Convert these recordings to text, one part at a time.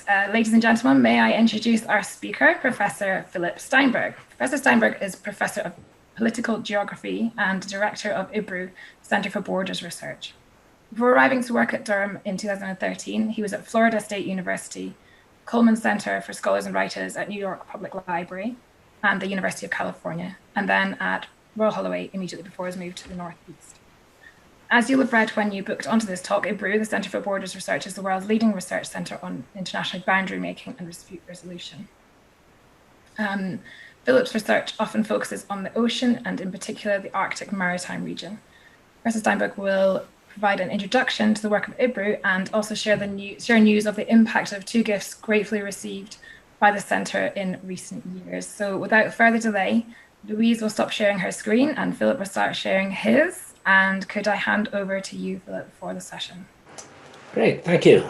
Ladies and gentlemen, may I introduce our speaker, Professor Philip Steinberg. Professor Steinberg is Professor of Political Geography and Director of IBRU Center for Borders Research. Before arriving to work at Durham in 2013, he was at Florida State University, Coleman Center for Scholars and Writers at New York Public Library, and the University of California, and then at Royal Holloway immediately before his move to the Northeast. As you'll have read when you booked onto this talk, IBRU, the Center for Borders Research, is the world's leading research center on international boundary making and dispute resolution. Philip's research often focuses on the ocean and in particular the Arctic maritime region. Professor Steinberg will provide an introduction to the work of IBRU and also share news of the impact of two gifts gratefully received by the center in recent years. So without further delay, Louise will stop sharing her screen and Philip will start sharing his. And could I hand over to you, Philip, for the session? Great, thank you.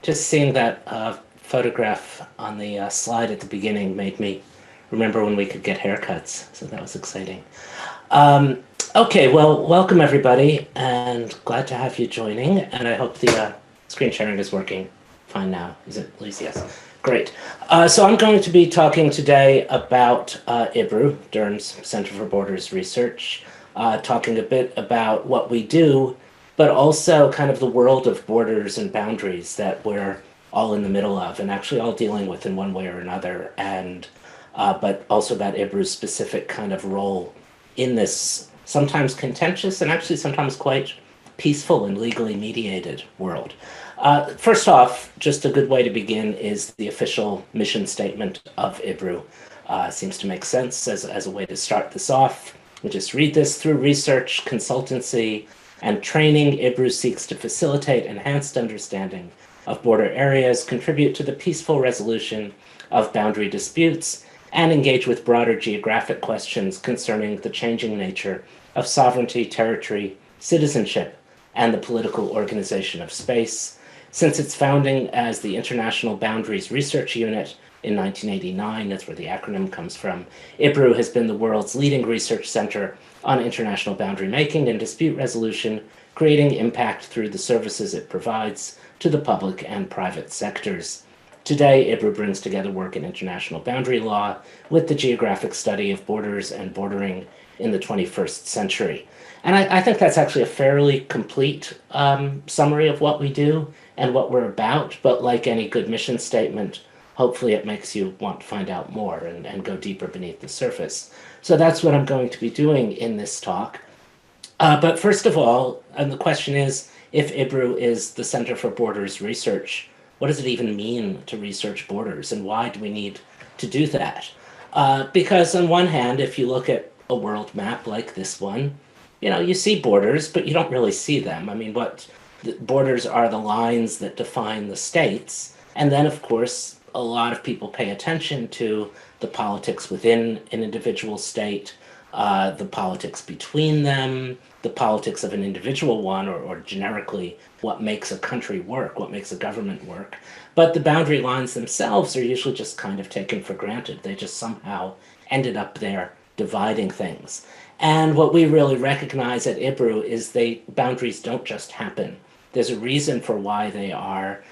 Just seeing that photograph on the slide at the beginning made me remember when we could get haircuts, so that was exciting. Okay, well, welcome everybody, and glad to have you joining, and I hope the screen sharing is working fine now. Is it, Lise? Yes. Great. So I'm going to be talking today about IBRU, Durham's Center for Borders Research, talking a bit about what we do, but also kind of the world of borders and boundaries that we're all in the middle of and actually all dealing with in one way or another, and but also about IBRU's specific kind of role in this sometimes contentious and actually sometimes quite peaceful and legally mediated world. First off, just a good way to begin is the official mission statement of IBRU. Seems to make sense as a way to start this off. We just read this: through research, consultancy, and training, IBRU seeks to facilitate enhanced understanding of border areas, contribute to the peaceful resolution of boundary disputes, and engage with broader geographic questions concerning the changing nature of sovereignty, territory, citizenship, and the political organization of space. Since its founding as the International Boundaries Research Unit in 1989, that's where the acronym comes from, IBRU has been the world's leading research center on international boundary making and dispute resolution, creating impact through the services it provides to the public and private sectors. Today, IBRU brings together work in international boundary law with the geographic study of borders and bordering in the 21st century. And I think that's actually a fairly complete summary of what we do and what we're about, but like any good mission statement, hopefully it makes you want to find out more and go deeper beneath the surface. So that's what I'm going to be doing in this talk. But first of all, and the question is, if IBRU is the Center for Borders Research, what does it even mean to research borders, and why do we need to do that? Because on one hand, if you look at a world map like this one, you know, you see borders, but you don't really see them. I mean, the borders are the lines that define the states. And then, of course, a lot of people pay attention to the politics within an individual state, the politics between them, the politics of an individual one, or generically what makes a country work, what makes a government work. But the boundary lines themselves are usually just kind of taken for granted. They just somehow ended up there dividing things. And what we really recognize at IBRU is boundaries don't just happen. There's a reason for why they are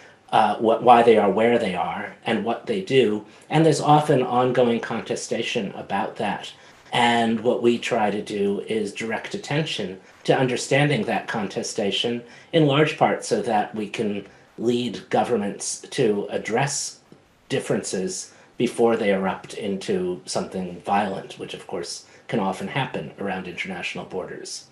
where they are and what they do, and there's often ongoing contestation about that. And what we try to do is direct attention to understanding that contestation, in large part so that we can lead governments to address differences before they erupt into something violent, which of course can often happen around international borders.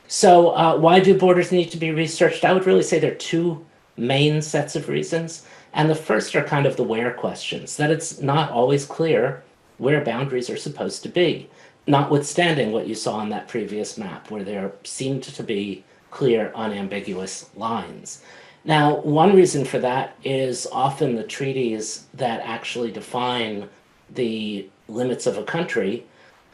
So why do borders need to be researched? I would really say there are two main sets of reasons. And the first are kind of the where questions, that it's not always clear where boundaries are supposed to be, notwithstanding what you saw on that previous map, where there seemed to be clear, unambiguous lines. Now, one reason for that is often the treaties that actually define the limits of a country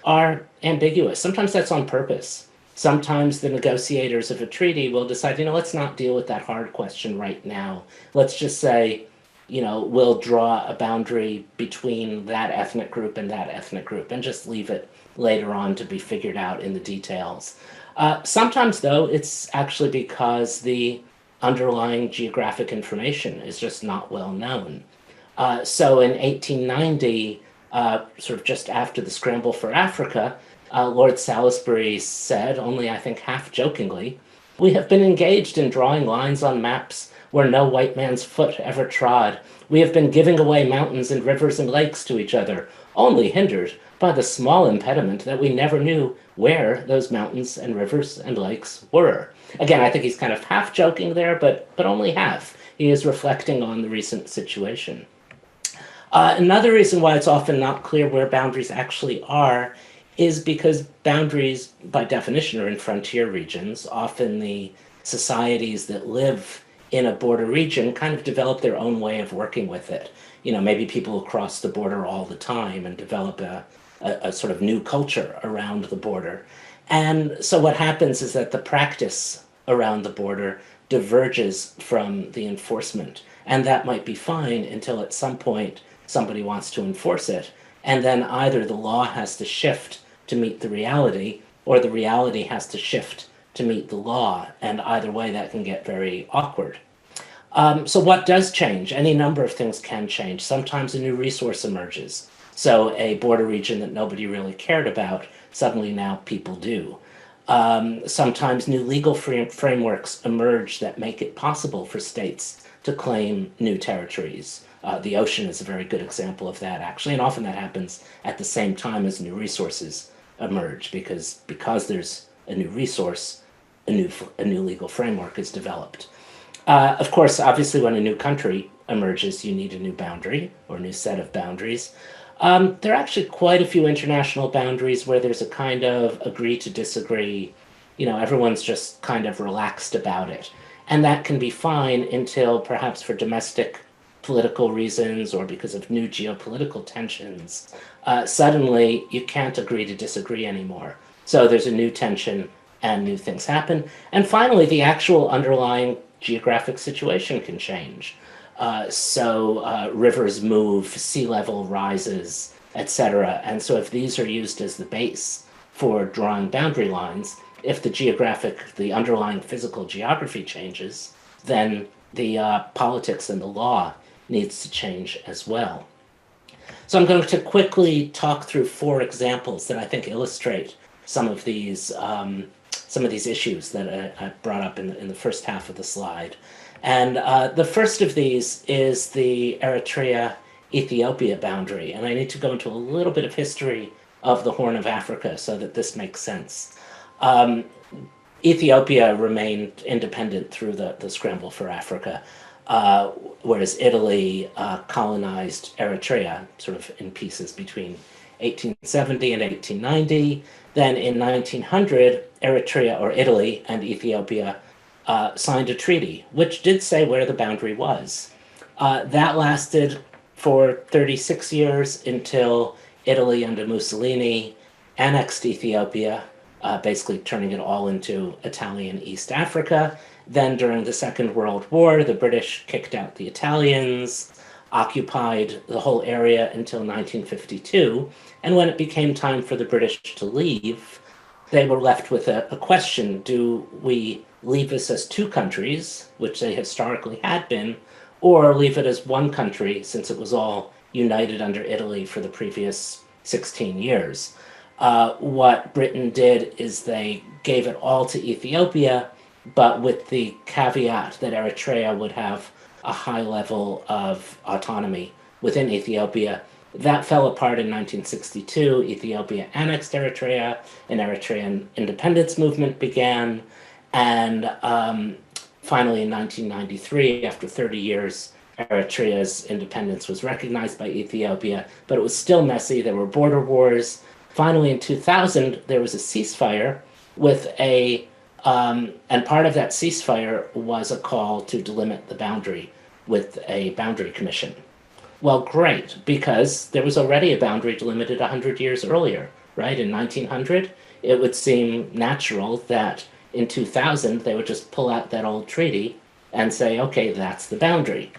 are ambiguous. Sometimes that's on purpose. Sometimes the negotiators of a treaty will decide, let's not deal with that hard question right now. Let's just say, we'll draw a boundary between that ethnic group and that ethnic group and just leave it later on to be figured out in the details. Sometimes, though, it's actually because the underlying geographic information is just not well known. So in 1890, sort of just after the scramble for Africa, Lord Salisbury said, only I think half jokingly, "We have been engaged in drawing lines on maps where no white man's foot ever trod. We have been giving away mountains and rivers and lakes to each other, only hindered by the small impediment that we never knew where those mountains and rivers and lakes were." Again, I think he's kind of half joking there, but only half. He is reflecting on the recent situation. Another reason why it's often not clear where boundaries actually are is because boundaries, by definition, are in frontier regions. Often the societies that live in a border region kind of develop their own way of working with it. You know, maybe people cross the border all the time and develop a sort of new culture around the border. And so what happens is that the practice around the border diverges from the enforcement. And that might be fine until at some point somebody wants to enforce it. And then either the law has to shift to meet the reality, or the reality has to shift to meet the law. And either way, that can get very awkward. So what does change? Any number of things can change. Sometimes a new resource emerges. So a border region that nobody really cared about, suddenly now people do. Sometimes new legal frameworks emerge that make it possible for states to claim new territories. The ocean is a very good example of that, actually, and often that happens at the same time as new resources emerge, because there's a new resource, a new legal framework is developed. Of course, obviously, when a new country emerges, you need a new boundary or a new set of boundaries. There are actually quite a few international boundaries where there's a kind of agree to disagree. You know, everyone's just kind of relaxed about it. And that can be fine until perhaps for domestic political reasons or because of new geopolitical tensions, suddenly you can't agree to disagree anymore. So there's a new tension and new things happen. And finally, the actual underlying geographic situation can change. So rivers move, sea level rises, etc. And so if these are used as the base for drawing boundary lines, if the underlying physical geography changes, then the politics and the law needs to change as well. So I'm going to quickly talk through 4 examples that I think illustrate some of these issues that I brought up in the first half of the slide. And the first of these is the Eritrea-Ethiopia boundary. And I need to go into a little bit of history of the Horn of Africa so that this makes sense. Ethiopia remained independent through the scramble for Africa, whereas Italy colonized Eritrea sort of in pieces between 1870 and 1890. Then in 1900, Eritrea, or Italy, and Ethiopia signed a treaty, which did say where the boundary was. That lasted for 36 years until Italy under Mussolini annexed Ethiopia, basically turning it all into Italian East Africa. Then during the Second World War, the British kicked out the Italians, occupied the whole area until 1952. And when it became time for the British to leave, they were left with a question: do we leave this as 2 countries, which they historically had been, or leave it as 1 country since it was all united under Italy for the previous 16 years? What Britain did is they gave it all to Ethiopia, but with the caveat that Eritrea would have a high level of autonomy within Ethiopia. That fell apart in 1962. Ethiopia annexed Eritrea, an Eritrean independence movement began, and finally in 1993, after 30 years, Eritrea's independence was recognized by Ethiopia, but it was still messy. There were border wars. Finally, in 2000, there was a ceasefire with and part of that ceasefire was a call to delimit the boundary with a boundary commission. Well, great, because there was already a boundary delimited 100 years earlier, right? In 1900, it would seem natural that in 2000, they would just pull out that old treaty and say, okay, that's the boundary.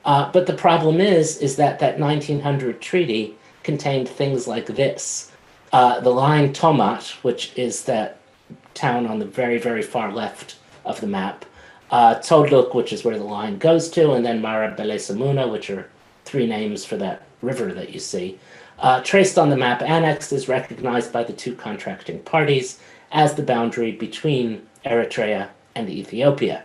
But the problem is that 1900 treaty contained things like this. The line Tomat, which is that town on the very, very far left of the map, Todluk, which is where the line goes to, and then Mara Belesamuna, which are three names for that river that you see. Traced on the map annexed is recognized by the two contracting parties as the boundary between Eritrea and Ethiopia.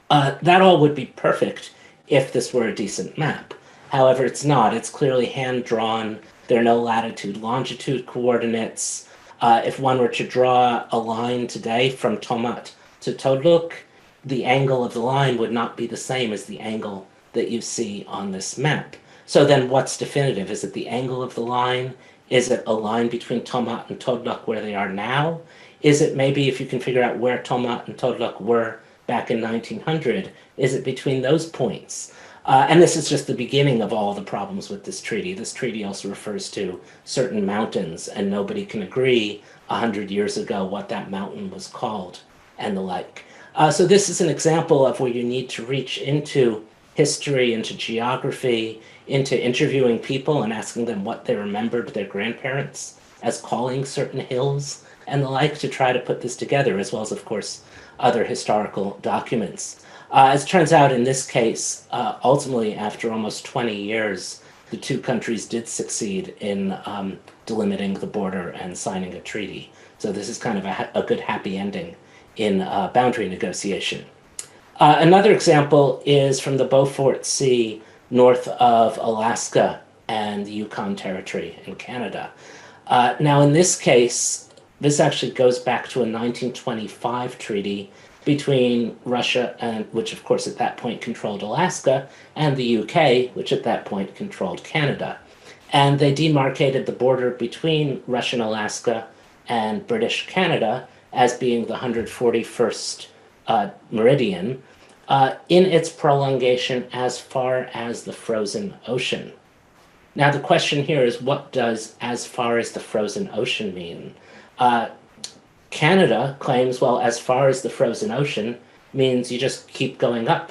That all would be perfect if this were a decent map. However, it's not. It's clearly hand-drawn. There are no latitude, longitude coordinates. If one were to draw a line today from Tomat to Todluk, the angle of the line would not be the same as the angle that you see on this map. So then what's definitive? Is it the angle of the line? Is it a line between Tomat and Todluk where they are now? Is it maybe if you can figure out where Tomat and Todluk were back in 1900, is it between those points? And this is just the beginning of all the problems with this treaty. This treaty also refers to certain mountains, and nobody can agree 100 years ago what that mountain was called and the like. So this is an example of where you need to reach into history, into geography, into interviewing people and asking them what they remembered their grandparents as calling certain hills and the like to try to put this together, as well as, of course, other historical documents. As it turns out, in this case, ultimately, after almost 20 years, the two countries did succeed in delimiting the border and signing a treaty. So this is kind of a good happy ending in boundary negotiation. Another example is from the Beaufort Sea north of Alaska and the Yukon Territory in Canada. Now, in this case, this actually goes back to a 1925 treaty between Russia, and which of course at that point controlled Alaska, and the UK, which at that point controlled Canada. And they demarcated the border between Russian Alaska and British Canada as being the 141st meridian in its prolongation as far as the frozen ocean. Now the question here is, what does as far as the frozen ocean mean? Canada claims, well, as far as the frozen ocean means you just keep going up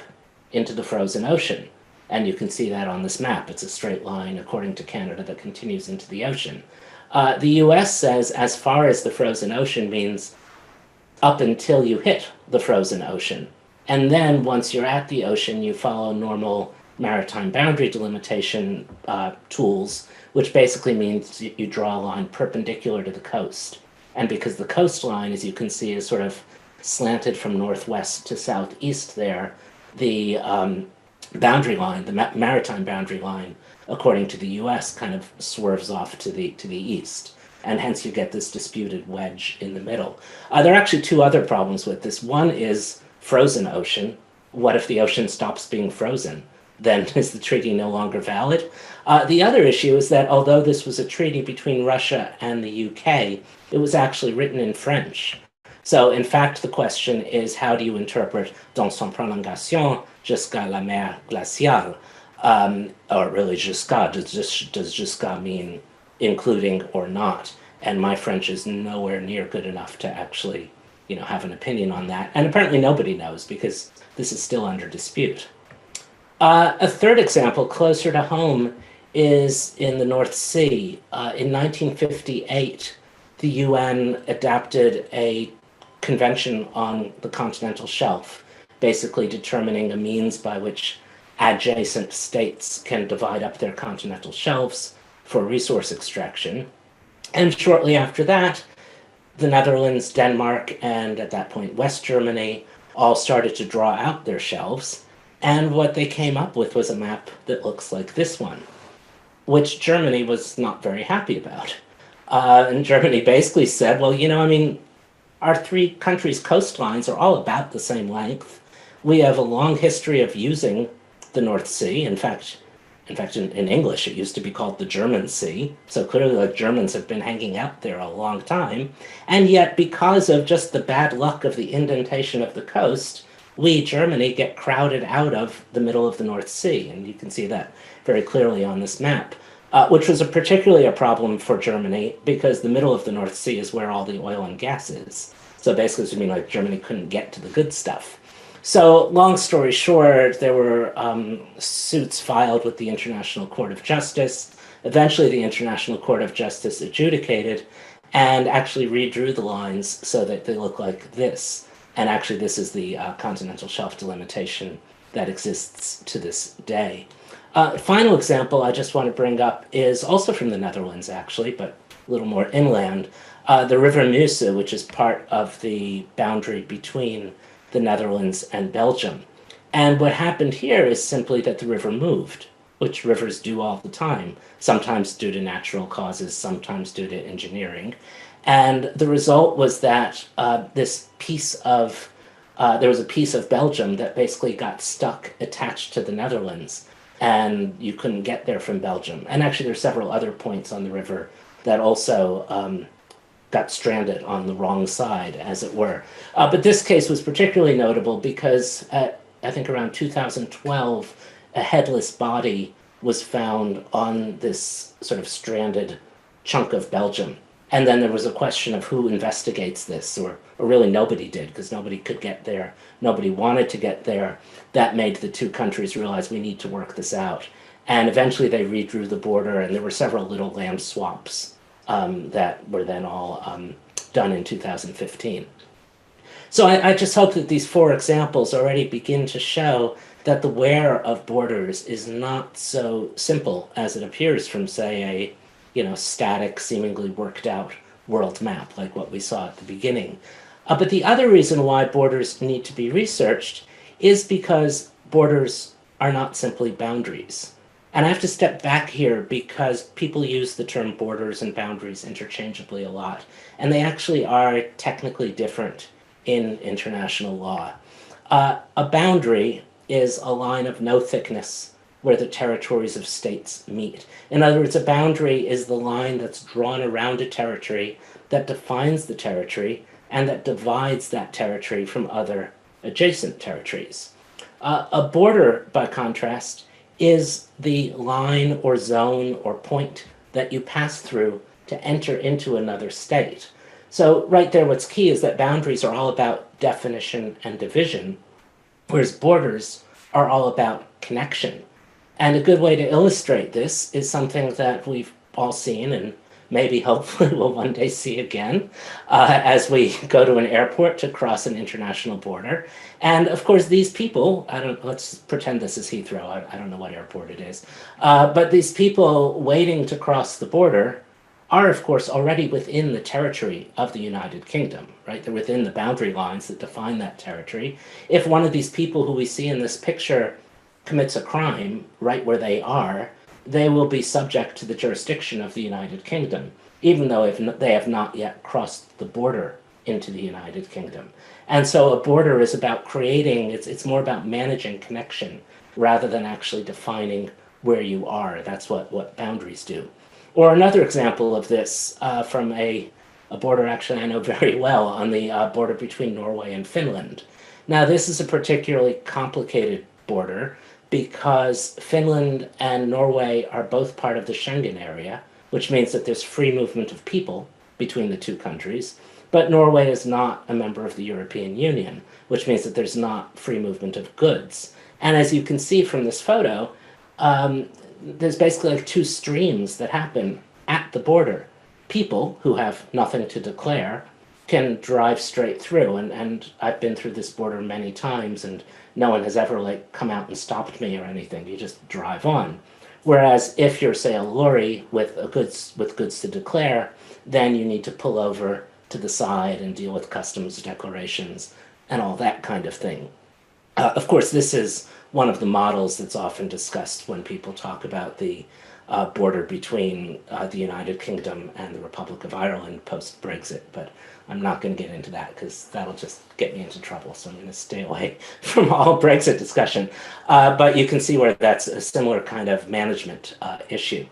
into the frozen ocean. And you can see that on this map. It's a straight line, according to Canada, that continues into the ocean. The US says as far as the frozen ocean means up until you hit the frozen ocean. And then once you're at the ocean, you follow normal maritime boundary delimitation tools, which basically means you draw a line perpendicular to the coast. And because the coastline, as you can see, is sort of slanted from northwest to southeast there, the boundary line, the maritime boundary line, according to the US, kind of swerves off to the east. And hence you get this disputed wedge in the middle. There are actually two other problems with this. One is frozen ocean. What if the ocean stops being frozen? Then is the treaty no longer valid? The other issue is that although this was a treaty between Russia and the UK, it was actually written in French. So in fact, the question is, how do you interpret dans son prolongation jusqu'à la mer glaciale? Or really jusqu'à, does jusqu'à mean including or not? And my French is nowhere near good enough to actually, have an opinion on that. And apparently nobody knows because this is still under dispute. A third example, closer to home, is in the North Sea. In 1958, the UN adopted a convention on the continental shelf, basically determining a means by which adjacent states can divide up their continental shelves for resource extraction. And shortly after that, the Netherlands, Denmark, and at that point West Germany all started to draw out their shelves. And what they came up with was a map that looks like this one, which Germany was not very happy about. And Germany basically said, well, our three countries' coastlines are all about the same length. We have a long history of using the North Sea. In fact, in English, it used to be called the German Sea. So clearly, Germans have been hanging out there a long time. And yet, because of just the bad luck of the indentation of the coast, we, Germany, get crowded out of the middle of the North Sea. And you can see that very clearly on this map, which was particularly a problem for Germany because the middle of the North Sea is where all the oil and gas is. So basically, this would mean Germany couldn't get to the good stuff. So long story short, there were suits filed with the International Court of Justice. Eventually, the International Court of Justice adjudicated and actually redrew the lines so that they look like this. And actually, this is the continental shelf delimitation that exists to this day. Final example I just want to bring up is also from the Netherlands, actually, but a little more inland. The River Meuse, which is part of the boundary between the Netherlands and Belgium. And what happened here is simply that the river moved, which rivers do all the time, sometimes due to natural causes, sometimes due to engineering. And the result was that there was a piece of Belgium that basically got stuck attached to the Netherlands, and you couldn't get there from Belgium. And actually, there's several other points on the river that also got stranded on the wrong side, as it were. But this case was particularly notable because I think around 2012, a headless body was found on this sort of stranded chunk of Belgium. And then there was a question of who investigates this, or really nobody did, because nobody could get there. Nobody wanted to get there. That made the two countries realize we need to work this out. And eventually they redrew the border, and there were several little land swaps that were then all done in 2015. So I just hope that these four examples already begin to show that the where of borders is not so simple as it appears from, say, a static, seemingly worked out world map like what we saw at the beginning. But the other reason why borders need to be researched is because borders are not simply boundaries. And I have to step back here because people use the term borders and boundaries interchangeably a lot, and they actually are technically different in international law. A boundary is a line of no thickness where the territories of states meet. In other words, a boundary is the line that's drawn around a territory that defines the territory and that divides that territory from other adjacent territories. A border, by contrast, is the line or zone or point that you pass through to enter into another state. So right there, what's key is that boundaries are all about definition and division, whereas borders are all about connection. And a good way to illustrate this is something that we've all seen and maybe hopefully we'll one day see again as we go to an airport to cross an international border. And of course, these people, let's pretend this is Heathrow, I don't know what airport it is, but these people waiting to cross the border are, of course, already within the territory of the United Kingdom, right? They're within the boundary lines that define that territory. If one of these people who we see in this picture commits a crime right where they are, they will be subject to the jurisdiction of the United Kingdom, even though they have not yet crossed the border into the United Kingdom. And so a border is about creating, it's more about managing connection rather than actually defining where you are. That's what boundaries do. Or another example of this from a border actually I know very well, on the border between Norway and Finland. Now, this is a particularly complicated border because Finland and Norway are both part of the Schengen area, which means that there's free movement of people between the two countries. But Norway is not a member of the European Union, which means that there's not free movement of goods. And as you can see from this photo, there's basically like two streams that happen at the border. People who have nothing to declare can drive straight through, and I've been through this border many times, and no one has ever come out and stopped me or anything. You just drive on. Whereas if you're, say, a lorry with goods to declare, then you need to pull over to the side and deal with customs declarations and all that kind of thing. Of course, this is one of the models that's often discussed when people talk about the border between the United Kingdom and the Republic of Ireland post-Brexit, but I'm not going to get into that because that'll just get me into trouble, so I'm going to stay away from all Brexit discussion. But you can see where that's a similar kind of management issue.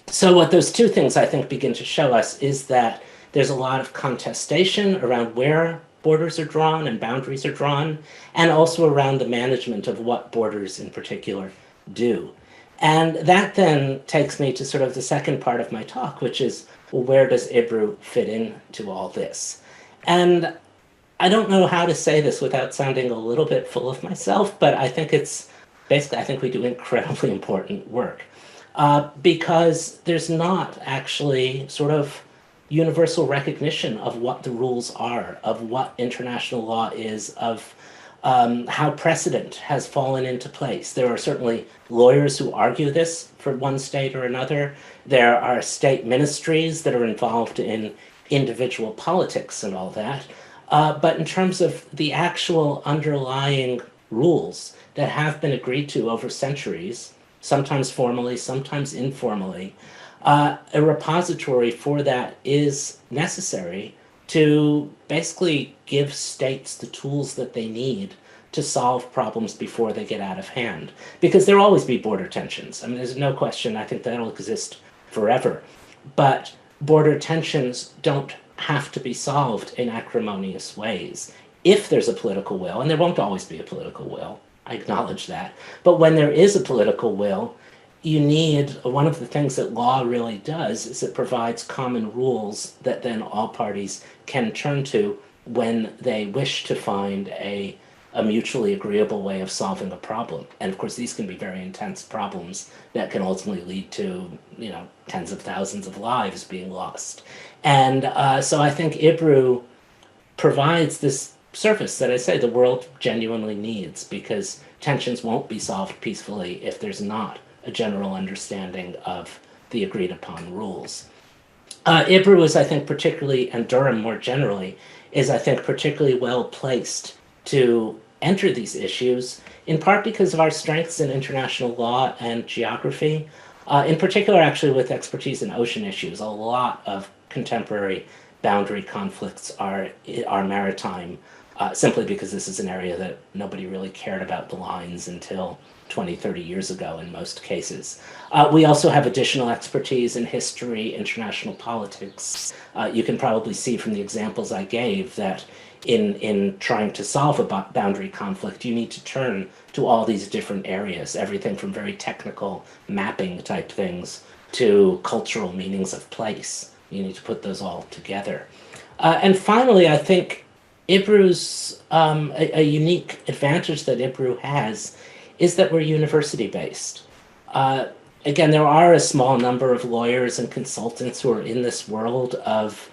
So what those two things I think begin to show us is that there's a lot of contestation around where borders are drawn and boundaries are drawn, and also around the management of what borders in particular do. And that then takes me to sort of the second part of my talk, which is, well, where does IBRU fit into all this? And I don't know how to say this without sounding a little bit full of myself, but I think it's basically, I think we do incredibly important work because there's not actually sort of universal recognition of what the rules are, of what international law is, of how precedent has fallen into place. There are certainly lawyers who argue this for one state or another. There are state ministries that are involved in individual politics and all that. But in terms of the actual underlying rules that have been agreed to over centuries, sometimes formally, sometimes informally, a repository for that is necessary to basically give states the tools that they need to solve problems before they get out of hand. Because there'll always be border tensions. I mean, there's no question. I think that'll exist forever. But border tensions don't have to be solved in acrimonious ways. If there's a political will, and there won't always be a political will, I acknowledge that. But when there is a political will, you need, one of the things that law really does is it provides common rules that then all parties can turn to when they wish to find a mutually agreeable way of solving a problem. And of course, these can be very intense problems that can ultimately lead to, tens of thousands of lives being lost. And so I think IBRU provides this service that I say the world genuinely needs, because tensions won't be solved peacefully if there's not a general understanding of the agreed upon rules. IBRU is, I think, particularly, and Durham more generally, is, I think, particularly well placed to enter these issues, in part because of our strengths in international law and geography, in particular, actually, with expertise in ocean issues. A lot of contemporary boundary conflicts are maritime, simply because this is an area that nobody really cared about the lines until 20, 30 years ago in most cases. We also have additional expertise in history, international politics. You can probably see from the examples I gave that in trying to solve a boundary conflict, you need to turn to all these different areas, everything from very technical mapping type things to cultural meanings of place. You need to put those all together. And finally, I think IBRU's, a unique advantage that IBRU has is that we're university-based. Again, there are a small number of lawyers and consultants who are in this world of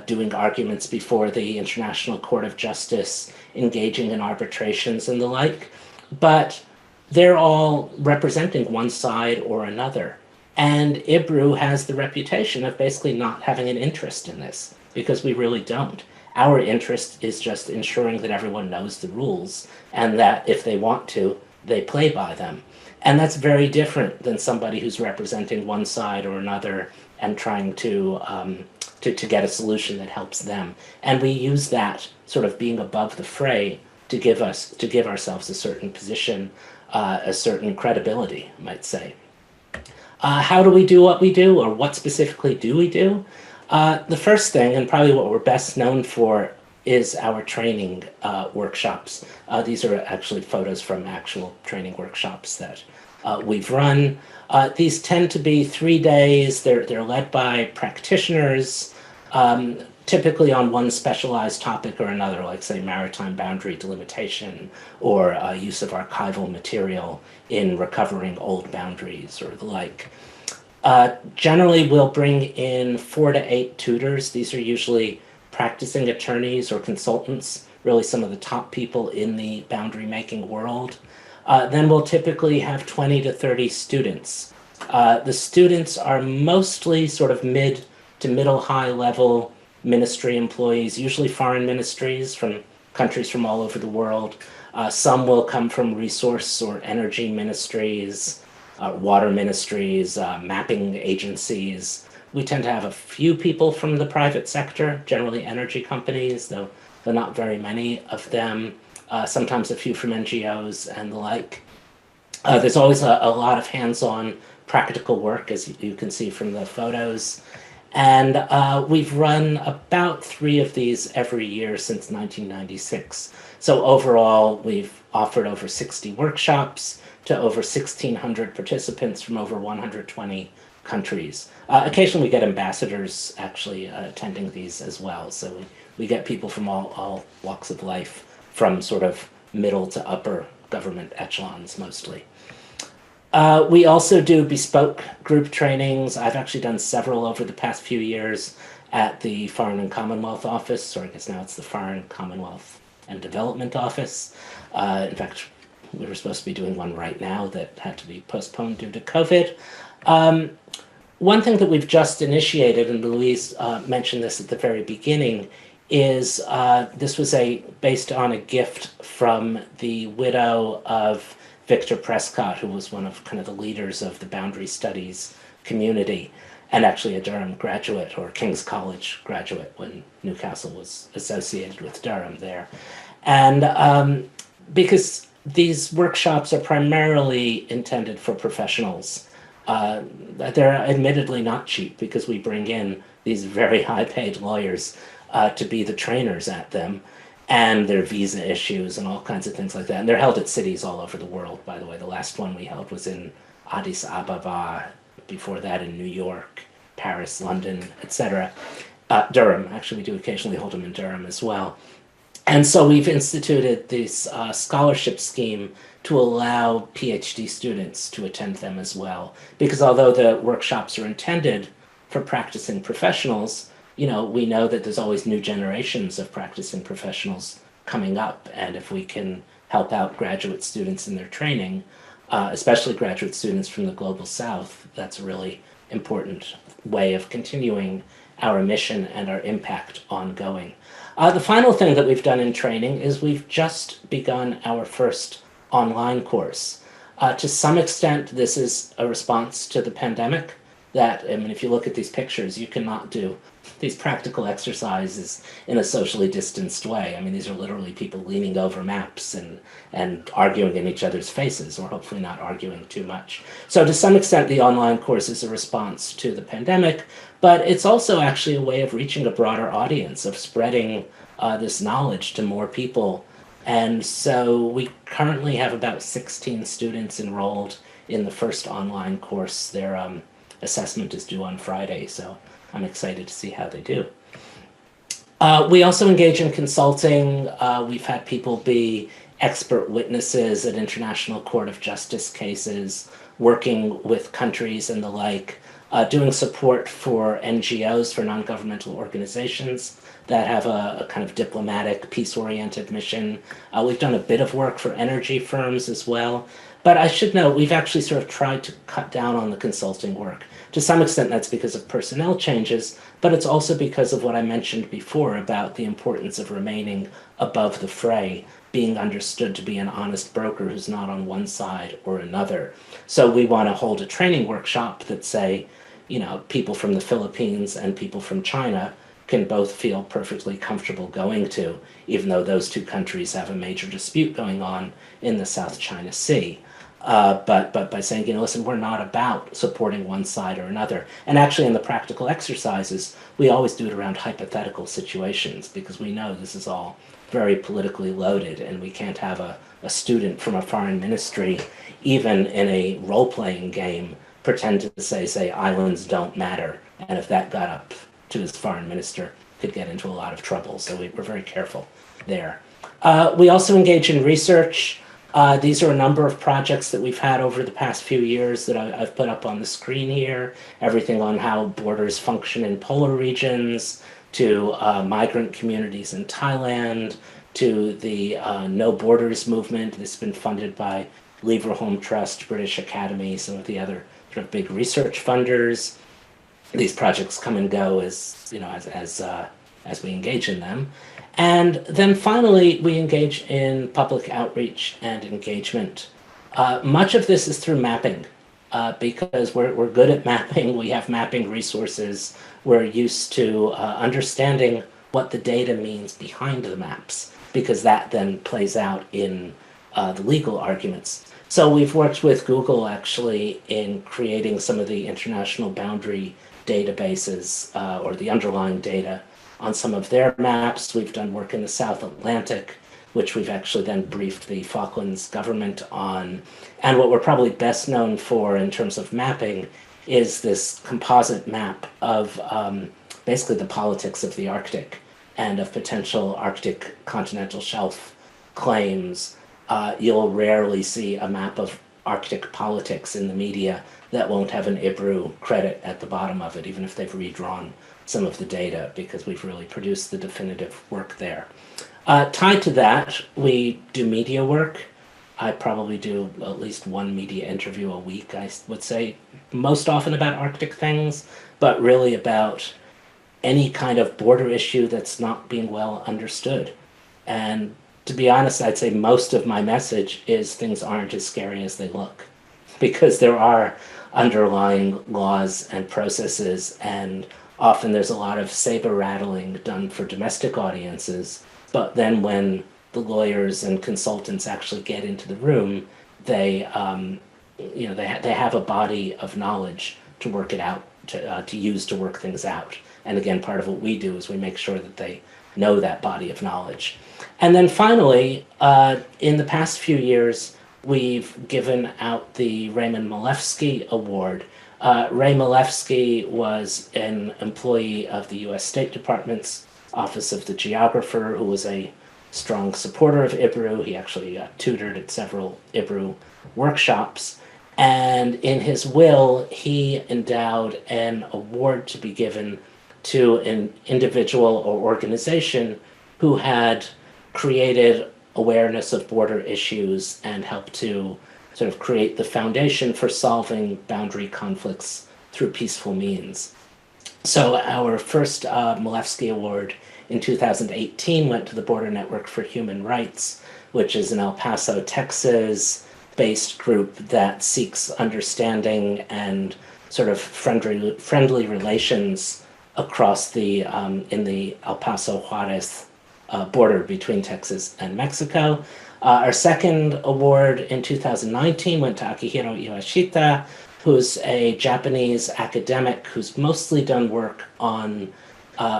doing arguments before the International Court of Justice, engaging in arbitrations and the like, but they're all representing one side or another. And IBRU has the reputation of basically not having an interest in this, because we really don't. Our interest is just ensuring that everyone knows the rules, and that if they want to, they play by them. And that's very different than somebody who's representing one side or another and trying to get a solution that helps them. And we use that sort of being above the fray to give ourselves a certain position, a certain credibility, I might say. How do we do what we do, or what specifically do we do? The first thing, and probably what we're best known for, is our training workshops. These are actually photos from actual training workshops that we've run. These tend to be 3 days. They're led by practitioners, typically on one specialized topic or another, like, say, maritime boundary delimitation, or use of archival material in recovering old boundaries or the like. Generally, we'll bring in 4 to 8 tutors. These are usually practicing attorneys or consultants, really some of the top people in the boundary making world. Then we'll typically have 20 to 30 students. The students are mostly sort of mid to middle high level ministry employees, usually foreign ministries from countries from all over the world. Some will come from resource or energy ministries, water ministries, mapping agencies. We tend to have a few people from the private sector, generally energy companies, though not very many of them. Sometimes a few from NGOs and the like. There's always a lot of hands-on practical work, as you can see from the photos. And we've run about 3 of these every year since 1996. So overall, we've offered over 60 workshops to over 1,600 participants from over 120 countries. Occasionally we get ambassadors actually attending these as well. So we get people from all walks of life, from sort of middle to upper government echelons mostly. We also do bespoke group trainings. I've actually done several over the past few years, at the Foreign and Commonwealth Office, or I guess now it's the Foreign Commonwealth and Development Office. In fact, we were supposed to be doing one right now that had to be postponed due to COVID. One thing that we've just initiated, and Louise mentioned this at the very beginning, is this was based on a gift from the widow of Victor Prescott, who was one of kind of the leaders of the boundary studies community, and actually a Durham graduate or King's College graduate when Newcastle was associated with Durham there. And because these workshops are primarily intended for professionals, they're admittedly not cheap because we bring in these very high-paid lawyers to be the trainers at them, and their visa issues and all kinds of things like that. And they're held at cities all over the world, by the way. The last one we held was in Addis Ababa, before that in New York, Paris, London, etc. Durham, actually we do occasionally hold them in Durham as well. And so we've instituted this scholarship scheme to allow PhD students to attend them as well. Because although the workshops are intended for practicing professionals, we know that there's always new generations of practicing professionals coming up. And if we can help out graduate students in their training, especially graduate students from the Global South, that's a really important way of continuing our mission and our impact ongoing. The final thing that we've done in training is we've just begun our first online course. To some extent, this is a response to the pandemic. If you look at these pictures, you cannot do these practical exercises in a socially distanced way. These are literally people leaning over maps and arguing in each other's faces, or hopefully not arguing too much. So to some extent, the online course is a response to the pandemic, but it's also actually a way of reaching a broader audience, of spreading this knowledge to more people. And so we currently have about 16 students enrolled in the first online course. Their assessment is due on Friday, so I'm excited to see how they do. We also engage in consulting. We've had people be expert witnesses at International Court of Justice cases, working with countries and the like, doing support for NGOs, for non-governmental organizations that have a kind of diplomatic, peace-oriented mission. We've done a bit of work for energy firms as well. But I should note, we've actually sort of tried to cut down on the consulting work. To some extent, that's because of personnel changes, but it's also because of what I mentioned before about the importance of remaining above the fray, being understood to be an honest broker who's not on one side or another. So we want to hold a training workshop that say, people from the Philippines and people from China can both feel perfectly comfortable going to, even though those two countries have a major dispute going on in the South China Sea. But by saying, listen, we're not about supporting one side or another. And actually in the practical exercises, we always do it around hypothetical situations, because we know this is all very politically loaded, and we can't have a student from a foreign ministry, even in a role-playing game, pretend to say islands don't matter. And if that got up to his foreign minister, could get into a lot of trouble. So we're very careful there. We also engage in research. These are a number of projects that we've had over the past few years that I've put up on the screen here. Everything on how borders function in polar regions, to migrant communities in Thailand, to the No Borders movement. This has been funded by Leverhulme Trust, British Academy, some of the other sort of big research funders. These projects come and go as we engage in them. And then finally, we engage in public outreach and engagement. Much of this is through mapping, because we're good at mapping. We have mapping resources. We're used to understanding what the data means behind the maps, because that then plays out in the legal arguments. So we've worked with Google actually in creating some of the international boundary databases, or the underlying data on some of their maps. We've done work in the South Atlantic, which we've actually then briefed the Falklands government on. And what we're probably best known for in terms of mapping is this composite map of basically the politics of the Arctic and of potential Arctic continental shelf claims. You'll rarely see a map of Arctic politics in the media that won't have an IBRU credit at the bottom of it, even if they've redrawn some of the data because we've really produced the definitive work there. Tied to that, we do media work. I probably do at least one media interview a week, I would say, most often about Arctic things, but really about any kind of border issue that's not being well understood. And to be honest, I'd say most of my message is things aren't as scary as they look, because there are underlying laws and processes, and often there's a lot of saber rattling done for domestic audiences. But then when the lawyers and consultants actually get into the room, they have a body of knowledge to work it out, to use to work things out. And again, part of what we do is we make sure that they know that body of knowledge. And then finally, in the past few years, we've given out the Raymond Malefsky Award. Ray Malefsky was an employee of the US State Department's Office of the Geographer, who was a strong supporter of IBRU. He actually tutored at several IBRU workshops. And in his will, he endowed an award to be given to an individual or organization who had created awareness of border issues and helped to sort of create the foundation for solving boundary conflicts through peaceful means. So our first Malefsky Award in 2018 went to the Border Network for Human Rights, which is an El Paso, Texas-based group that seeks understanding and sort of friendly relations across the in the El Paso Juarez border between Texas and Mexico. Our second award in 2019 went to Akihiro Iwashita, who's a Japanese academic who's mostly done work on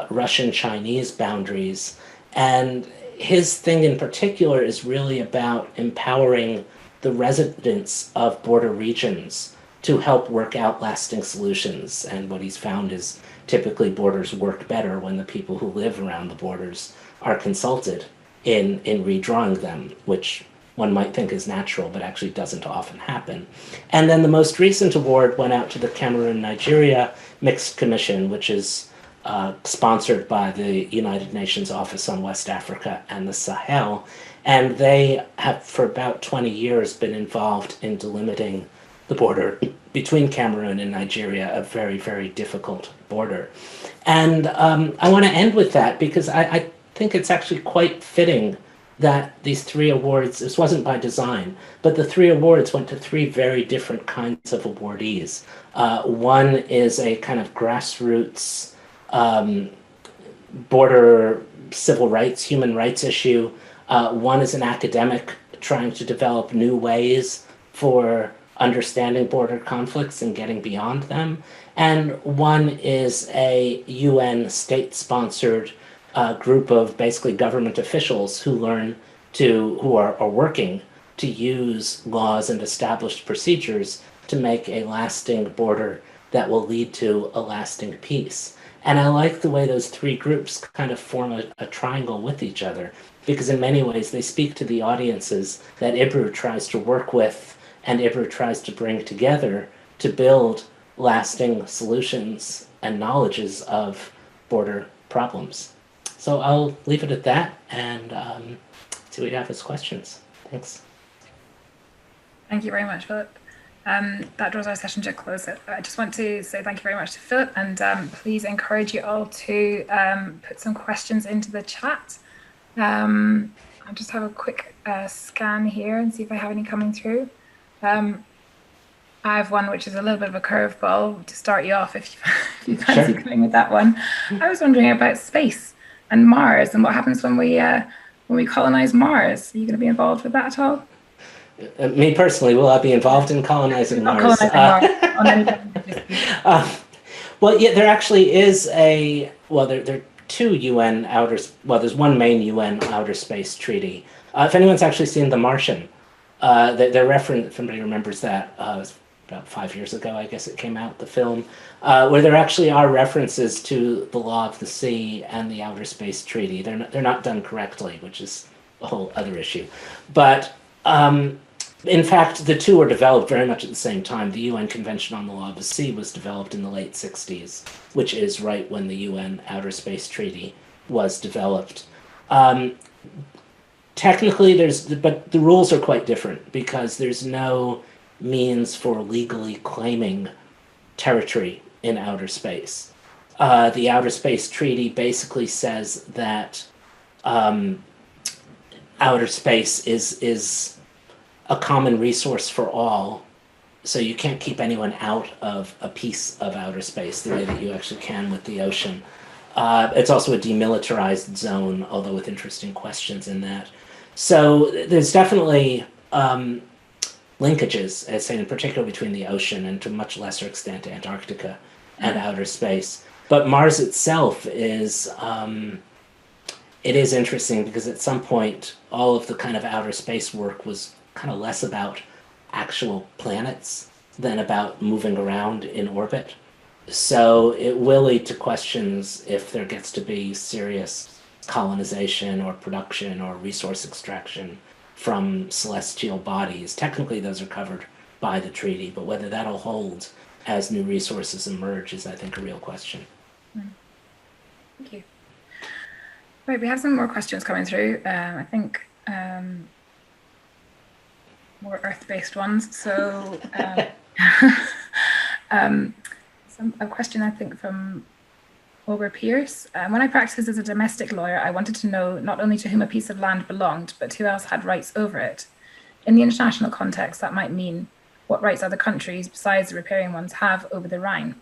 Russian-Chinese boundaries. And his thing in particular is really about empowering the residents of border regions to help work out lasting solutions. And what he's found is typically borders work better when the people who live around the borders are consulted in redrawing them, which one might think is natural, but actually doesn't often happen. And then the most recent award went out to the Cameroon-Nigeria Mixed Commission, which is sponsored by the United Nations Office on West Africa and the Sahel. And they have, for about 20 years, been involved in delimiting the border between Cameroon and Nigeria, a very, very difficult border. And I want to end with that because I think it's actually quite fitting that these three awards, this wasn't by design, but the three awards went to three very different kinds of awardees. One is a kind of grassroots border civil rights, human rights issue. One is an academic trying to develop new ways for understanding border conflicts and getting beyond them. And one is a UN state-sponsored group of basically government officials who are working to use laws and established procedures to make a lasting border that will lead to a lasting peace. And I like the way those three groups kind of form a triangle with each other, because in many ways they speak to the audiences that IBRU tries to work with and IBRU tries to bring together to build lasting solutions and knowledges of border problems. So I'll leave it at that and see what you have as questions. Thanks. Thank you very much, Philip. That draws our session to a close. I just want to say thank you very much to Philip, and please encourage you all to put some questions into the chat. I'll just have a quick scan here and see if I have any coming through. I have one which is a little bit of a curveball to start you off if you fancy coming with that one. I was wondering about space and Mars and what happens when we colonize Mars. Are you going to be involved with that at all? Me personally, will I be involved in colonizing Mars? Well, yeah, there actually is there are two UN there's one main UN outer space treaty. If anyone's actually seen The Martian, the reference, if anybody remembers that, it was about 5 years ago, I guess it came out, the film, where there actually are references to the law of the sea and the outer space treaty. They're not done correctly, which is a whole other issue. But In fact, the two were developed very much at the same time. The UN Convention on the Law of the Sea was developed in the late 60s, which is right when the UN Outer Space Treaty was developed. Technically, but the rules are quite different because there's no means for legally claiming territory in outer space. The Outer Space Treaty basically says that outer space is a common resource for all, so you can't keep anyone out of a piece of outer space the way that you actually can with the ocean. It's also a demilitarized zone, although with interesting questions in that. So there's definitely linkages, as I say, in particular between the ocean and to a much lesser extent Antarctica and outer space. But Mars itself is, it is interesting because at some point all of the kind of outer space work was kind of less about actual planets than about moving around in orbit. So it will lead to questions if there gets to be serious colonization or production or resource extraction from celestial bodies. Technically, those are covered by the treaty, but whether that'll hold as new resources emerge is, I think, a real question. Thank you. Right, we have some more questions coming through. I think more Earth-based ones. So a question, I think, from Olga Pierce. When I practiced as a domestic lawyer, I wanted to know not only to whom a piece of land belonged, but who else had rights over it. In the international context, that might mean what rights other countries, besides the riparian ones, have over the Rhine,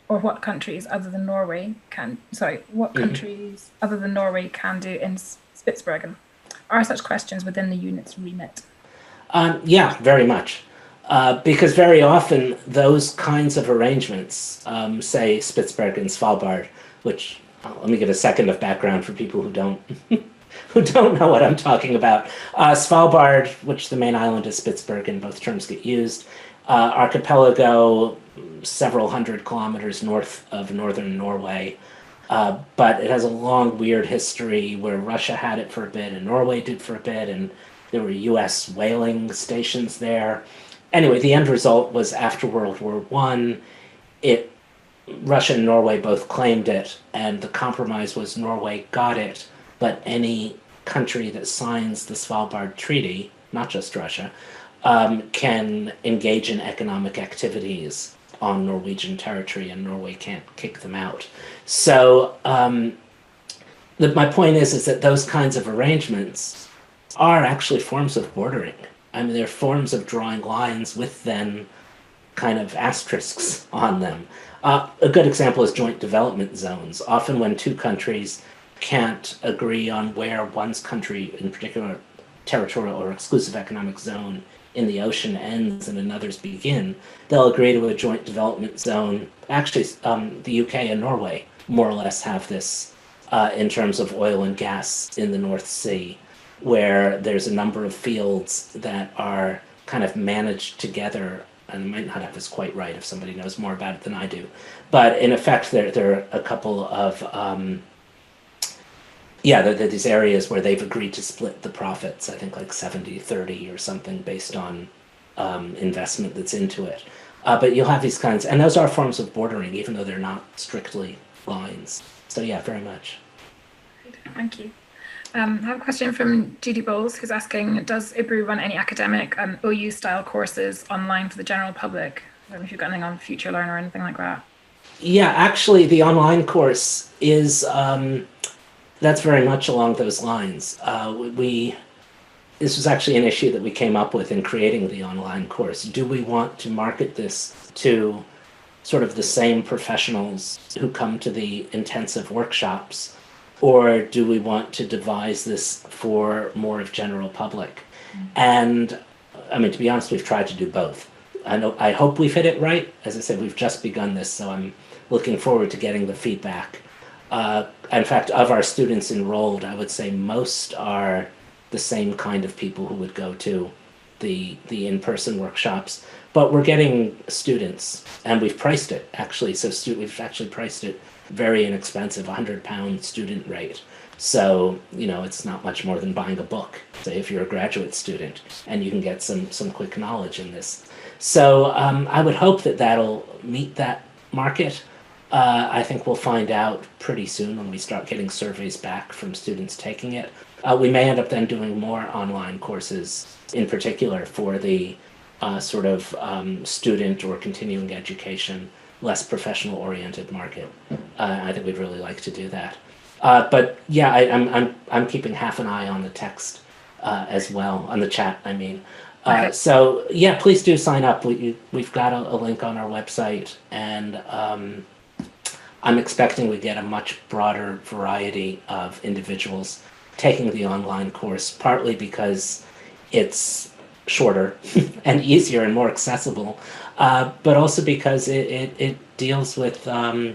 or what countries other than Norway can, countries other than Norway can do in Spitsbergen. Are such questions within the unit's remit? Yeah, very much. Because very often those kinds of arrangements, say Spitsbergen, Svalbard, which let me give a second of background for people who don't who don't know what I'm talking about. Svalbard, which the main island is Spitsbergen, both terms get used. Archipelago, several hundred kilometers north of northern Norway. But it has a long, weird history where Russia had it for a bit and Norway did for a bit, and there were US whaling stations there. Anyway, the end result was after World War I, Russia and Norway both claimed it, and the compromise was Norway got it, but any country that signs the Svalbard Treaty, not just Russia, can engage in economic activities on Norwegian territory, and Norway can't kick them out. So my point is that those kinds of arrangements are actually forms of bordering. I mean, they're forms of drawing lines with then kind of asterisks on them. A good example is joint development zones. Often when two countries can't agree on where one's country, in particular territorial or exclusive economic zone in the ocean ends and another's begin, they'll agree to a joint development zone. Actually, the UK and Norway more or less have this in terms of oil and gas in the North Sea, where there's a number of fields that are kind of managed together. And I might not have this quite right if somebody knows more about it than I do. But in effect, there are a couple of, there are these areas where they've agreed to split the profits, I think like 70-30 or something based on investment that's into it. But you'll have these kinds, and those are forms of bordering, even though they're not strictly lines. So yeah, very much. Thank you. I have a question from Judy Bowles, who's asking, does IBRU run any academic OU-style courses online for the general public? I don't know if you've got anything on Future Learn or anything like that. Yeah, actually, the online course is, that's very much along those lines. This was actually an issue that we came up with in creating the online course. Do we want to market this to sort of the same professionals who come to the intensive workshops, or do we want to devise this for more of general public? And I mean, to be honest, we've tried to do both. I hope we've hit it right. As I said, we've just begun this, so I'm looking forward to getting the feedback. In fact, of our students enrolled, I would say most are the same kind of people who would go to the in-person workshops. But we're getting students, and we've priced it, actually. So we've actually priced it very inexpensive, £100 student rate. So, you know, it's not much more than buying a book, say if you're a graduate student, and you can get some quick knowledge in this. So I would hope that that'll meet that market. I think we'll find out pretty soon when we start getting surveys back from students taking it. We may end up then doing more online courses, in particular for the sort of student or continuing education, less professional oriented market. I think we'd really like to do that. But yeah, I'm keeping half an eye on the text as well, on the chat, I mean. Okay. So yeah, please do sign up. We've got a link on our website, and I'm expecting we get a much broader variety of individuals taking the online course, partly because it's shorter and easier and more accessible, but also because it deals with, I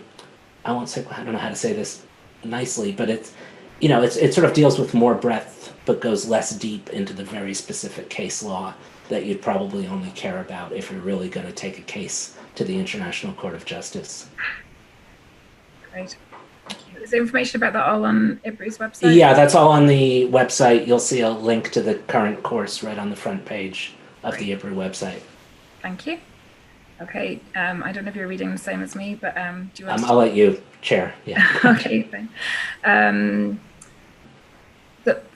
won't say, I don't know how to say this nicely, but it's, you know, it sort of deals with more breadth, but goes less deep into the very specific case law that you'd probably only care about if you're really going to take a case to the International Court of Justice. Great. Thank you. Is there information about that all on IBRU's website? Yeah, that's all on the website. You'll see a link to the current course right on the front page of the IBRU website. Thank you. Okay, I don't know if you're reading the same as me, but do you want I'll let you chair. Yeah. Okay, fine.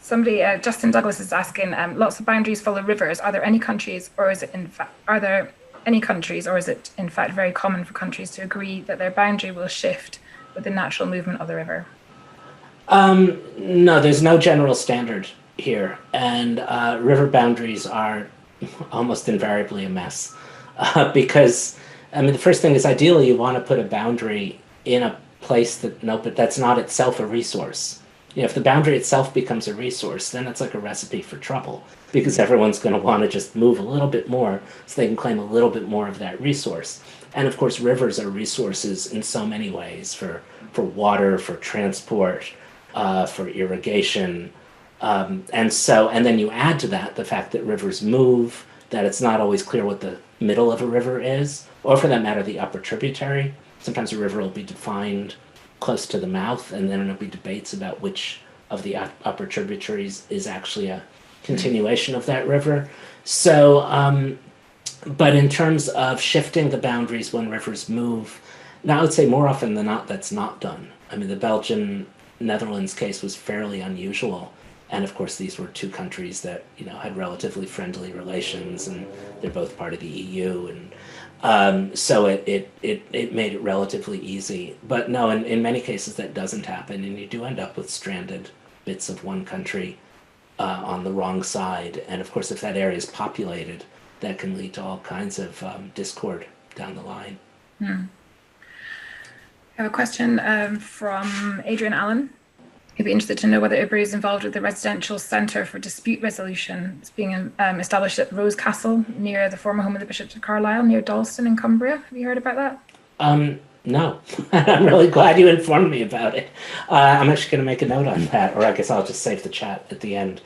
Somebody, Justin Douglas is asking, lots of boundaries follow rivers. Are there any countries, or is it in fact, are there any countries, or is it in fact very common for countries to agree that their boundary will shift with the natural movement of the river? No, there's no general standard here, and river boundaries are almost invariably a mess because, I mean, the first thing is ideally you want to put a boundary in a place that's not itself a resource. You know, if the boundary itself becomes a resource, then it's like a recipe for trouble because everyone's going to want to just move a little bit more so they can claim a little bit more of that resource. And of course, rivers are resources in so many ways for water, for transport, for irrigation. And then you add to that the fact that rivers move, that it's not always clear what the middle of a river is, or for that matter, the upper tributary. Sometimes a river will be defined close to the mouth, and then there'll be debates about which of the upper tributaries is actually a continuation of that river. So, but in terms of shifting the boundaries when rivers move, now I would say more often than not, that's not done. I mean, the Belgian-Netherlands case was fairly unusual. And of course, these were two countries that, you know, had relatively friendly relations, and they're both part of the EU. And so it made it relatively easy. But no, in many cases that doesn't happen, and you do end up with stranded bits of one country on the wrong side. And of course, if that area is populated, that can lead to all kinds of discord down the line. I have a question from Adrian Allen. He'd be interested to know whether IBRU is involved with the Residential Centre for Dispute Resolution. It's being established at Rose Castle near the former home of the Bishops of Carlisle, near Dalston in Cumbria. Have you heard about that? No. I'm really glad you informed me about it. I'm actually going to make a note on that, or I guess I'll just save the chat at the end.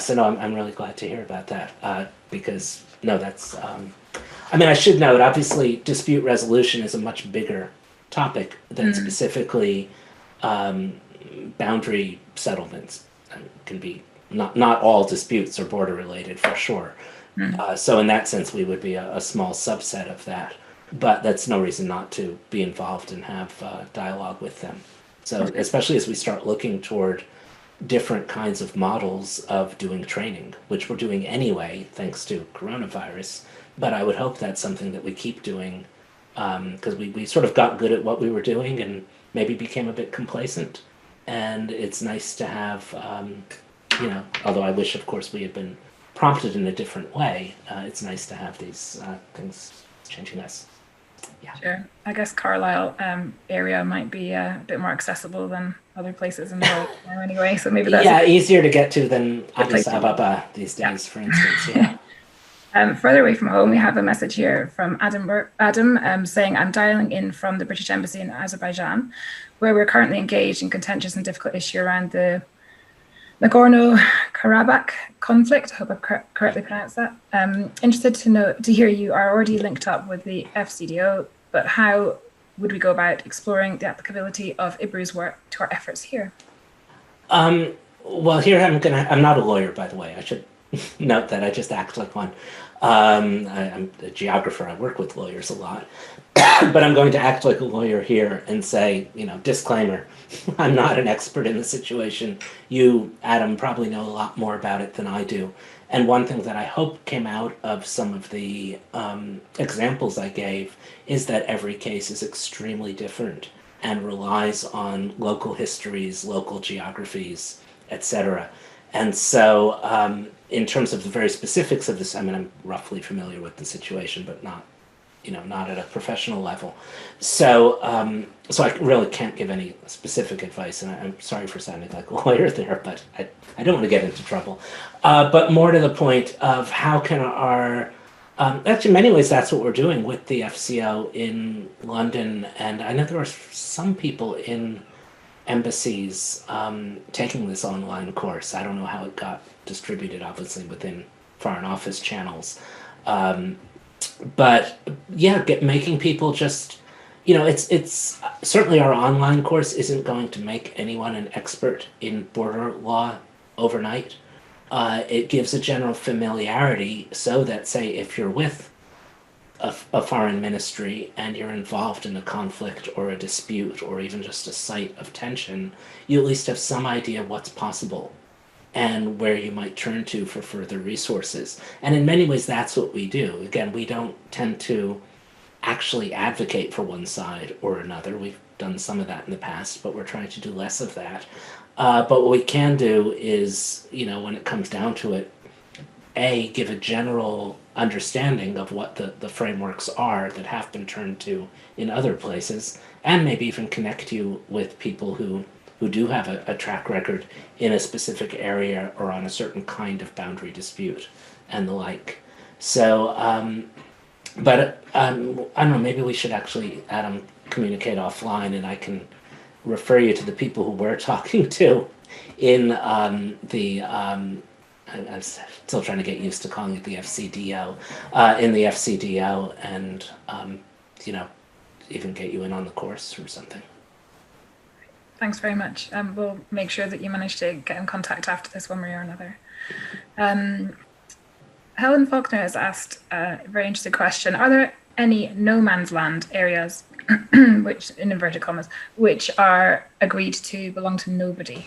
So no, I'm really glad to hear about that because, no, that's... I mean, I should note, obviously, dispute resolution is a much bigger topic than specifically boundary settlements. Can be not all disputes are border related for sure. So in that sense, we would be a small subset of that. But that's no reason not to be involved and have dialogue with them. So especially as we start looking toward different kinds of models of doing training, which we're doing anyway, thanks to coronavirus. But I would hope that's something that we keep doing because we sort of got good at what we were doing and maybe became a bit complacent. And it's nice to have, you know, although I wish, of course, we had been prompted in a different way, it's nice to have these things changing us. Yeah. Sure. I guess Carlisle area might be a bit more accessible than other places in the world anyway. So maybe that's easier to get to than Addis Ababa these days, for instance. Yeah. Further away from home, we have a message here from Adam saying, I'm dialing in from the British Embassy in Azerbaijan, where we're currently engaged in contentious and difficult issue around the Nagorno-Karabakh conflict. I hope I correctly pronounced that. Interested to hear you are already linked up with the FCDO, but how would we go about exploring the applicability of IBRU's work to our efforts here? Well, here I'm not a lawyer, by the way. I should note that I just act like one. I'm a geographer. I work with lawyers a lot. But I'm going to act like a lawyer here and say, disclaimer, I'm not an expert in the situation. You, Adam, probably know a lot more about it than I do. And one thing that I hope came out of some of the examples I gave is that every case is extremely different and relies on local histories, local geographies, etc. And so in terms of the very specifics of this, I mean, I'm roughly familiar with the situation, but not at a professional level. So so I really can't give any specific advice, and I'm sorry for sounding like a lawyer there, but I don't want to get into trouble. But more to the point of how can our actually, in many ways, that's what we're doing with the FCO in London, and I know there are some people in embassies taking this online course. I don't know how it got distributed, obviously, within Foreign Office channels. But yeah, making people just, it's certainly our online course isn't going to make anyone an expert in border law overnight. It gives a general familiarity so that, say, if you're with a foreign ministry and you're involved in a conflict or a dispute or even just a site of tension, you at least have some idea of what's possible and where you might turn to for further resources. And in many ways, that's what we do. Again, we don't tend to actually advocate for one side or another. We've done some of that in the past, but we're trying to do less of that. But what we can do is, when it comes down to it, give a general understanding of what the frameworks are that have been turned to in other places, and maybe even connect you with people who do have a track record in a specific area or on a certain kind of boundary dispute and the like. So, but I don't know, maybe we should actually, Adam, communicate offline, and I can refer you to the people who we're talking to in I'm still trying to get used to calling it the FCDO, in the FCDO, and, even get you in on the course or something. Thanks very much. We'll make sure that you manage to get in contact after this one way or another. Helen Faulkner has asked a very interesting question. Are there any no man's land areas, which, in inverted commas, which are agreed to belong to nobody?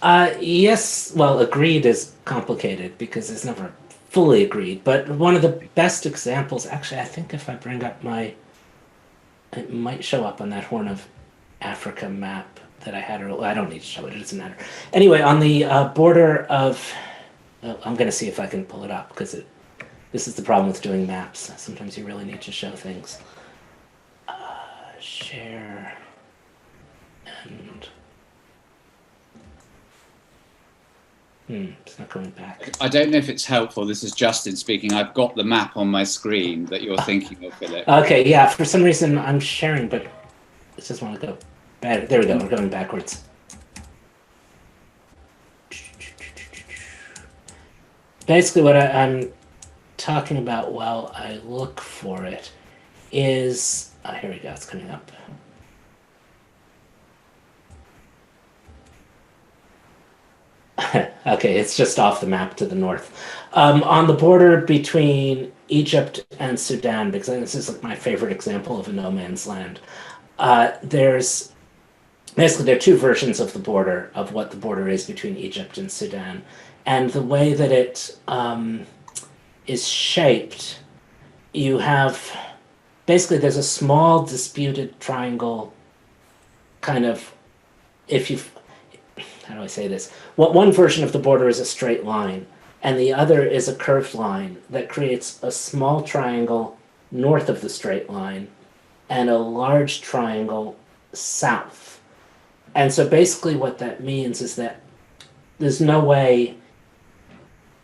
Yes, well, agreed is complicated because it's never fully agreed, but one of the best examples, actually, I think if I bring up it might show up on that Horn of Africa map that I had earlier. I don't need to show it, it doesn't matter. Anyway, on the border of, I'm going to see if I can pull it up, because this is the problem with doing maps. Sometimes you really need to show things. Share, and it's not going back. I don't know if it's helpful. This is Justin speaking. I've got the map on my screen that you're thinking of, Philip. Okay, yeah, for some reason I'm sharing, but I just want to go back. There we go, we're going backwards. Basically what I'm talking about while I look for it is, here we go, it's coming up. Okay, it's just off the map to the north. On the border between Egypt and Sudan, because this is like my favorite example of a no man's land, there's basically there are two versions of the border, of what the border is between Egypt and Sudan. And the way that it is shaped, you have, basically there's a small disputed triangle, kind of, how do I say this? Well, one version of the border is a straight line, and the other is a curved line that creates a small triangle north of the straight line and a large triangle south. And so basically what that means is that there's no way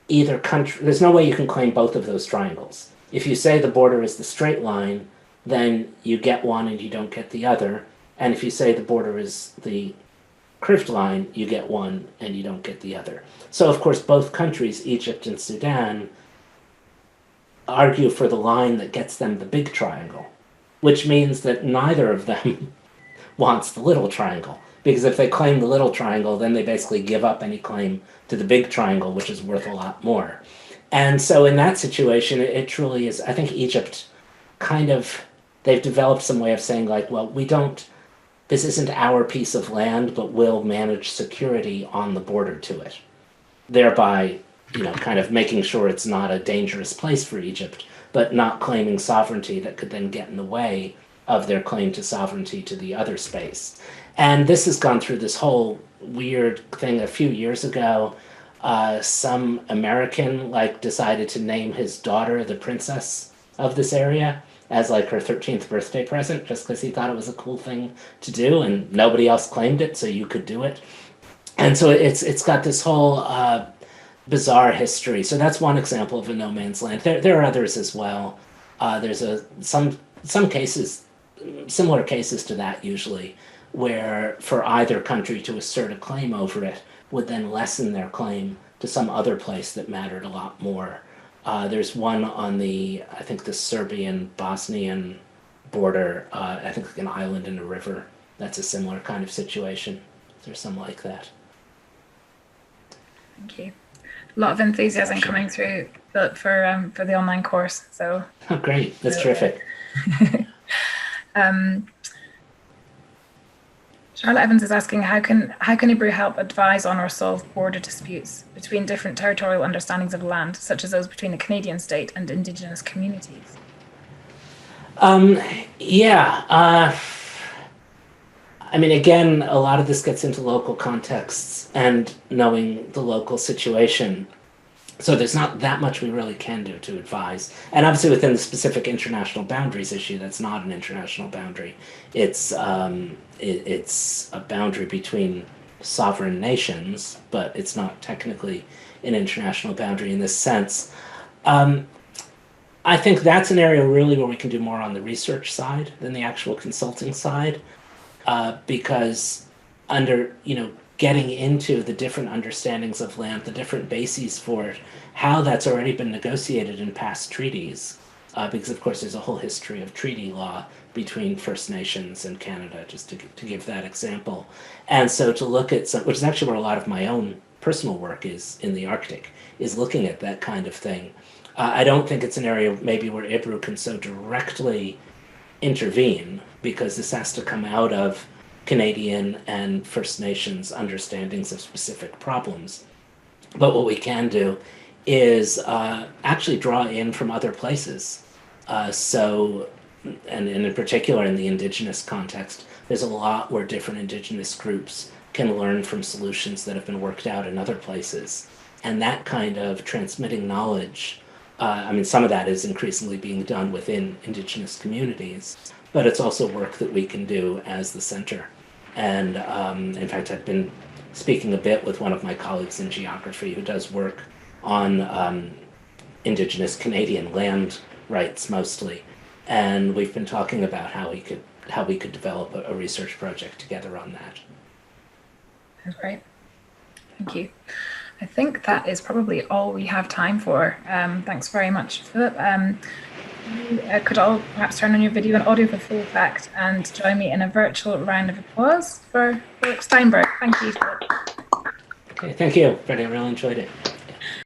there's no way you can claim both of those triangles. If you say the border is the straight line, then you get one and you don't get the other. And if you say the border is the curved line, you get one and you don't get the other. So of course both countries, Egypt and Sudan, argue for the line that gets them the big triangle, which means that neither of them wants the little triangle, because if they claim the little triangle, then they basically give up any claim to the big triangle, which is worth a lot more. And so in that situation, it truly is, I think Egypt kind of, they've developed some way of saying like, well, this isn't our piece of land, but we'll manage security on the border to it, thereby, kind of making sure it's not a dangerous place for Egypt, but not claiming sovereignty that could then get in the way of their claim to sovereignty to the other space. And this has gone through this whole weird thing. A few years ago, some American decided to name his daughter the princess of this area as her 13th birthday present, just because he thought it was a cool thing to do, and nobody else claimed it, so you could do it. And so it's got this whole bizarre history. So that's one example of a no man's land. There are others as well. There's some cases, similar cases to that usually, where for either country to assert a claim over it would then lessen their claim to some other place that mattered a lot more. There's one on I think the Serbian-Bosnian border, I think like an island in a river. That's a similar kind of situation. There's some like that. Thank you. A lot of enthusiasm coming through, Philip, for the online course. So oh, great. That's terrific. Charlotte Evans is asking, how can IBRU help advise on or solve border disputes between different territorial understandings of land, such as those between the Canadian state and Indigenous communities? I mean, again, a lot of this gets into local contexts and knowing the local situation. So there's not that much we really can do to advise. And obviously within the specific international boundaries issue, that's not an international boundary. It's a boundary between sovereign nations, but it's not technically an international boundary in this sense. I think that's an area really where we can do more on the research side than the actual consulting side, because getting into the different understandings of land, the different bases for it, how that's already been negotiated in past treaties, because of course there's a whole history of treaty law between First Nations and Canada, just to give that example. And so to look at which is actually where a lot of my own personal work is in the Arctic, is looking at that kind of thing. I don't think it's an area maybe where IBRU can so directly intervene, because this has to come out of Canadian and First Nations understandings of specific problems. But what we can do is actually draw in from other places. And in particular in the Indigenous context, there's a lot where different Indigenous groups can learn from solutions that have been worked out in other places. And that kind of transmitting knowledge, I mean, some of that is increasingly being done within Indigenous communities, but it's also work that we can do as the center. And in fact, I've been speaking a bit with one of my colleagues in geography who does work on Indigenous Canadian land rights mostly. And we've been talking about how we could develop a research project together on that. That's great. Thank you. I think that is probably all we have time for. Thanks very much, Philip. You could all perhaps turn on your video and audio for full effect and join me in a virtual round of applause for Philip Steinberg. Thank you, Philip. Okay, thank you, Freddie. I really enjoyed it.